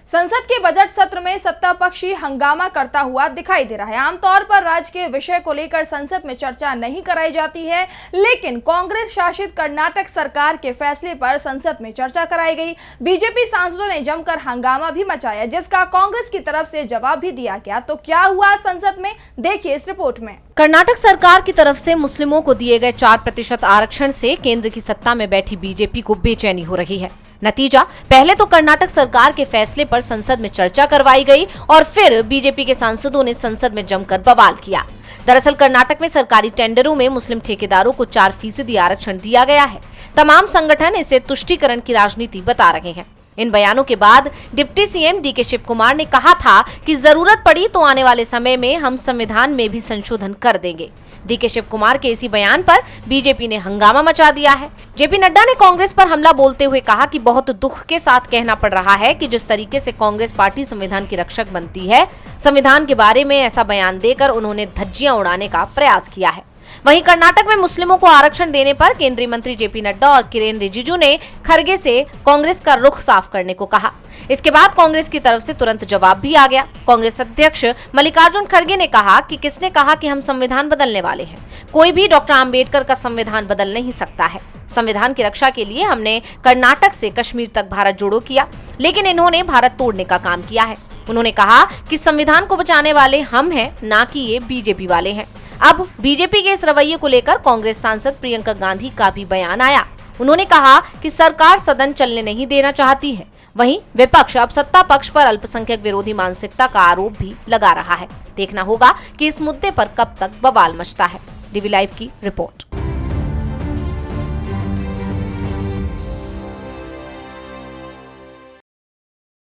संसद के बजट सत्र में सत्ता पक्ष ही हंगामा करता हुआ दिखाई दे रहा है। आमतौर पर राज्य के विषय को लेकर संसद में चर्चा नहीं कराई जाती है, लेकिन कांग्रेस शासित कर्नाटक सरकार के फैसले पर संसद में चर्चा कराई गई। बीजेपी सांसदों ने जमकर हंगामा भी मचाया, जिसका कांग्रेस की तरफ से जवाब भी दिया गया। तो क्या हुआ संसद में, देखिए इस रिपोर्ट में। कर्नाटक सरकार की तरफ से मुस्लिमों को दिए गए 4% आरक्षण से केंद्र की सत्ता में बैठी बीजेपी को बेचैनी हो रही है। नतीजा, पहले तो कर्नाटक सरकार के फैसले पर संसद में चर्चा करवाई गई और फिर बीजेपी के सांसदों ने संसद में जमकर बवाल किया। दरअसल कर्नाटक में सरकारी टेंडरों में मुस्लिम ठेकेदारों को 4% आरक्षण दिया गया है। तमाम संगठन इसे तुष्टीकरण की राजनीति बता रहे हैं। इन बयानों के बाद deputy CM DK Shivakumar ने कहा था कि जरूरत पड़ी तो आने वाले समय में हम संविधान में भी संशोधन कर देंगे। डीके शिव कुमार के इसी बयान पर बीजेपी ने हंगामा मचा दिया है। जेपी नड्डा ने कांग्रेस पर हमला बोलते हुए कहा कि बहुत दुख के साथ कहना पड़ रहा है कि जिस तरीके से कांग्रेस पार्टी संविधान की रक्षक बनती है, संविधान के बारे में ऐसा बयान देकर उन्होंने धज्जियां उड़ाने का प्रयास किया है। वहीं कर्नाटक में मुस्लिमों को आरक्षण देने पर केंद्रीय मंत्री जेपी नड्डा और किरेन रिजिजू ने खरगे से कांग्रेस का रुख साफ करने को कहा। इसके बाद कांग्रेस की तरफ से तुरंत जवाब भी आ गया। कांग्रेस अध्यक्ष मल्लिकार्जुन खरगे ने कहा कि किसने कहा कि हम संविधान बदलने वाले हैं। कोई भी डॉक्टर आम्बेडकर का संविधान बदल नहीं सकता है। संविधान की रक्षा के लिए हमने कर्नाटक से कश्मीर तक भारत जोड़ो किया, लेकिन इन्होंने भारत तोड़ने का काम किया है। उन्होंने कहा कि संविधान को बचाने वाले हम हैं, ना कि ये बीजेपी वाले हैं। अब बीजेपी के इस रवैये को लेकर कांग्रेस सांसद प्रियंका गांधी का भी बयान आया। उन्होंने कहा कि सरकार सदन चलने नहीं देना चाहती है। वहीं विपक्ष अब सत्ता पक्ष पर अल्पसंख्यक विरोधी मानसिकता का आरोप भी लगा रहा है। देखना होगा कि इस मुद्दे पर कब तक बवाल मचता है। डीवी लाइव की रिपोर्ट।